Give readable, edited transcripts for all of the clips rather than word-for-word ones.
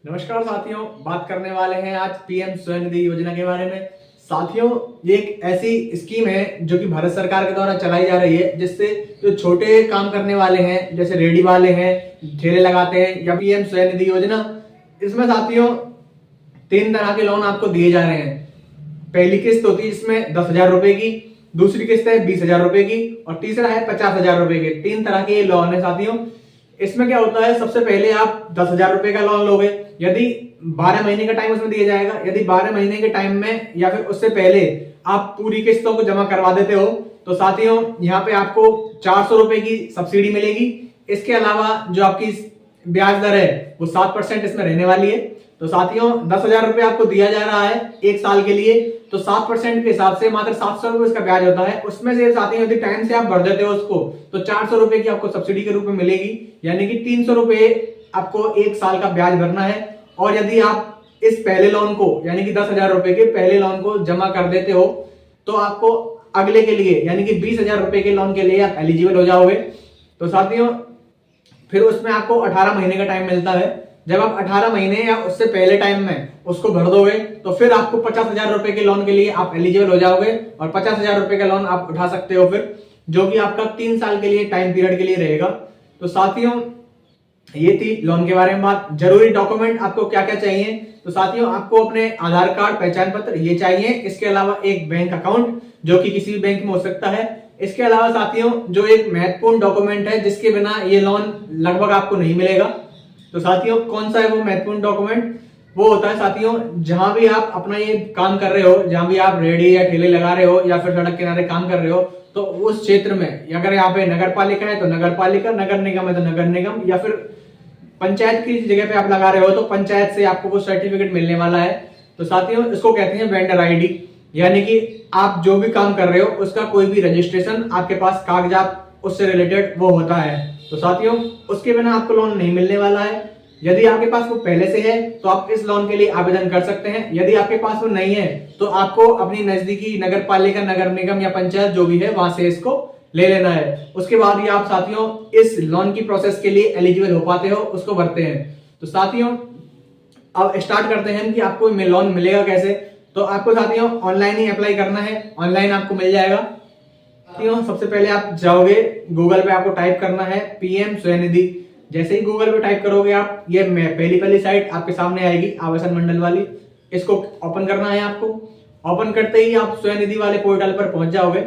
नमस्कार साथियों, बात करने वाले हैं आज पीएम स्वनिधि योजना के बारे में। साथियों, ये एक ऐसी स्कीम है जो कि भारत सरकार के द्वारा चलाई जा रही है, जिससे जो छोटे काम करने वाले हैं, जैसे रेडी वाले हैं, ठेले लगाते हैं, या पीएम स्वनिधि योजना, इसमें साथियों 3 तरह के लोन आपको दिए जा रहे हैं। पहली किस्त होती है इसमें 10,000 रुपए की, दूसरी किस्त है 20,000 रुपए की, और तीसरा है 50,000 रुपए के। 3 तरह के ये लोन है साथियों। इसमें क्या होता है, सबसे पहले आप 10,000 रुपए का लोन लोगे, यदि 12 महीने का टाइम उसमें दिया जाएगा। यदि 12 महीने के टाइम में या फिर उससे पहले आप पूरी किस्तों को जमा करवा देते हो तो साथियों यहाँ पे आपको 400 रुपए की सब्सिडी मिलेगी। इसके अलावा जो आपकी ब्याज दर है वो 7% इसमें रहने वाली है। तो साथियों 10,000 रुपए आपको दिया जा रहा है 1 साल के लिए, तो 7% के हिसाब से मात्र 700 रुपए इसका ब्याज होता है। उसमें से साथियों यदि टाइम से आप भर देते हो उसको तो 400 रुपए की आपको सब्सिडी के रूप में मिलेगी, यानी कि 300 रुपए आपको 1 साल का ब्याज भरना है। और यदि आप इस पहले लोन को यानी कि 10,000 रुपए के पहले लोन को जमा कर देते हो तो आपको अगले के लिए यानी कि 20,000 रुपए के लोन के लिए आप एलिजिबल हो जाओगे। तो साथियों फिर उसमें आपको 18 महीने का टाइम मिलता है। जब आप 18 महीने या उससे पहले टाइम में उसको भर दोगे तो फिर आपको 50,000 रुपए के लोन के लिए आप एलिजिबल हो जाओगे, और 50,000 रुपए का लोन आप उठा सकते हो फिर, जो कि आपका 3 साल के लिए टाइम पीरियड के लिए रहेगा। तो साथियों ये थी लोन के बारे में बात। जरूरी डॉक्यूमेंट आपको क्या क्या चाहिए, तो साथियों आपको अपने आधार कार्ड, पहचान पत्र ये चाहिए। इसके अलावा एक बैंक अकाउंट जो कि किसी भी बैंक में हो सकता है। इसके अलावा साथियों जो एक महत्वपूर्ण डॉक्यूमेंट है जिसके बिना ये लोन लगभग आपको नहीं मिलेगा, तो साथियों कौन सा है वो महत्वपूर्ण डॉक्यूमेंट, वो होता है साथियों जहां भी आप अपना ये काम कर रहे हो, जहां भी आप रेडी या ठेले लगा रहे हो या फिर सड़क किनारे काम कर रहे हो, तो उस क्षेत्र में अगर यहाँ पे नगर पालिका है तो नगर पालिका, नगर निगम है तो नगर निगम, या फिर पंचायत की जगह पे आप लगा रहे हो तो पंचायत से आपको वो सर्टिफिकेट मिलने वाला है। तो साथियों इसको कहते हैं वेंडर आईडी, यानी कि आप जो भी काम कर रहे हो उसका कोई भी रजिस्ट्रेशन, आपके पास कागजात उससे रिलेटेड वो होता है। तो साथियों उसके बिना आपको लोन नहीं मिलने वाला है। यदि आपके पास वो पहले से है तो आप इस लोन के लिए आवेदन कर सकते हैं। यदि आपके पास वो नहीं है तो आपको अपनी नजदीकी नगर पालिका, नगर निगम या पंचायत जो भी है वहां से इसको ले लेना है। उसके बाद ही आप साथियों इस लोन की प्रोसेस के लिए एलिजिबल हो पाते हो, उसको भरते हैं। तो साथियों अब स्टार्ट करते हैं कि आपको लोन मिलेगा कैसे। तो आपको साथियों ऑनलाइन ही अप्लाई करना है, ऑनलाइन आपको मिल जाएगा। साथियों सबसे पहले आप जाओगे गूगल पे, आपको टाइप करना है पीएम स्वनिधि। जैसे ही गूगल पे टाइप करोगे आप, ये पहली साइट आपके सामने आएगी आवासन मंडल वाली, इसको ओपन करना है आपको। ओपन करते ही आप स्वनिधि वाले पोर्टल पर पहुंच जाओगे।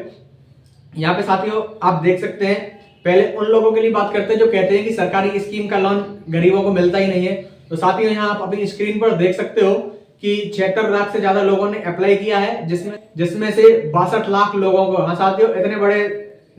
यहाँ पे साथियों आप देख सकते हैं, पहले उन लोगों के लिए बात करते हैं जो कहते हैं कि सरकारी स्कीम का लोन गरीबों को मिलता ही नहीं है। तो साथियों यहाँ आप अपनी स्क्रीन पर देख सकते हो कि 76 लाख से ज्यादा लोगों ने अप्लाई किया है, जिसमें से 62 लाख लोगों को, हाँ साथियों इतने बड़े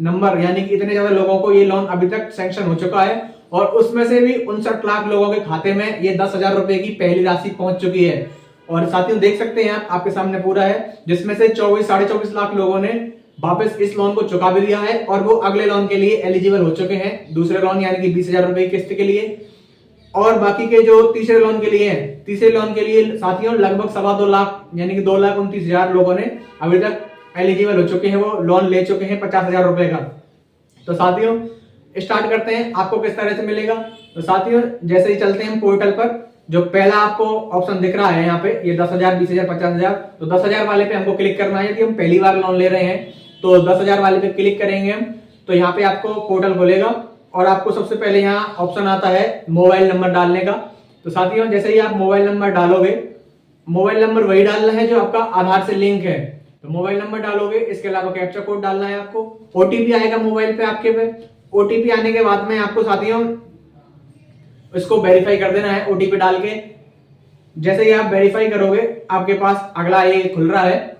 नंबर यानी कि इतने ज्यादा लोगों को ये लोन अभी तक सैंक्शन हो चुका है। और उसमें से भी 59 लाख लोगों के खाते में ये 10,000 रुपए की पहली राशि पहुंच चुकी है। और साथियों देख सकते हैं आप, आपके सामने पूरा है, जिसमें से 24-24.5 लाख लोगों ने वापस इस लोन को चुका भी दिया है और वो अगले लोन के लिए एलिजिबल हो चुके हैं, दूसरे लोन यानी कि 20,000 रुपए की किस्त के लिए। और बाकी के जो तीसरे लोन के लिए हैं, तीसरे लोन के लिए साथियों लगभग 2.25 लाख यानी कि 2,29,000 लोगों ने अभी तक एलिजिबल हो चुके हैं, वो लोन ले चुके हैं 50,000 रुपए का। तो साथियों स्टार्ट करते हैं, आपको किस तरह से मिलेगा। तो साथियों जैसे ही चलते हैं पोर्टल पर, जो पहला आपको ऑप्शन दिख रहा है यहाँ पे, ये 10,000, 20,000, 50,000, तो 10,000 वाले पे हमको क्लिक करना है। यदि हम पहली बार लोन ले रहे हैं तो 10,000 वाले पे क्लिक करेंगे हम, तो यहाँ पे आपको पोर्टल खोलेगा और आपको सबसे पहले यहाँ ऑप्शन आता है मोबाइल नंबर डालने का। तो साथियों जैसे ही आप मोबाइल नंबर डालोगे, मोबाइल नंबर वही डालना है जो आपका आधार से लिंक है, तो मोबाइल नंबर डालोगे। इसके अलावा कैप्चा कोड डालना है आपको, ओटीपी आएगा मोबाइल पे आपके पे। ओटीपी आने के बाद में आपको साथियों इसको वेरीफाई कर देना है ओटीपी डाल के। जैसे ही आप वेरीफाई करोगे आपके पास अगला ये खुल रहा है।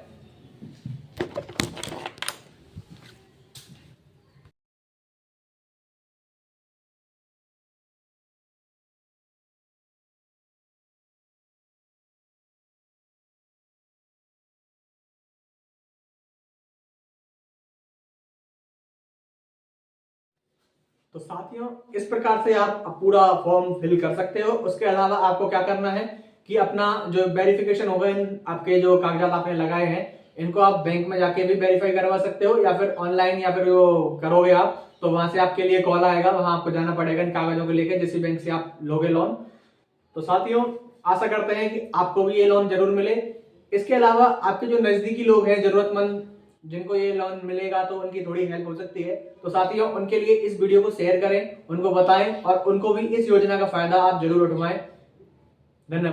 तो साथियों इस प्रकार से आप पूरा फॉर्म फिल कर सकते हो। उसके अलावा आपको क्या करना है कि अपना जो वेरिफिकेशन होगा, इन आपके जो कागजात आपने लगाए हैं इनको आप बैंक में जाके भी वेरीफाई करवा सकते हो, या फिर ऑनलाइन या फिर वो करोगे आप तो वहां से आपके लिए कॉल आएगा, वहां आपको जाना पड़ेगा इन कागजों को लेकर जिस बैंक से आप लोगे लोन। तो साथियों आशा करते हैं कि आपको भी ये लोन जरूर मिले। इसके अलावा आपके जो नजदीकी लोग हैं जरूरतमंद, जिनको ये लोन मिलेगा तो उनकी थोड़ी हेल्प हो सकती है, तो साथियों उनके लिए इस वीडियो को शेयर करें, उनको बताएं और उनको भी इस योजना का फायदा आप जरूर उठवाएं। धन्यवाद।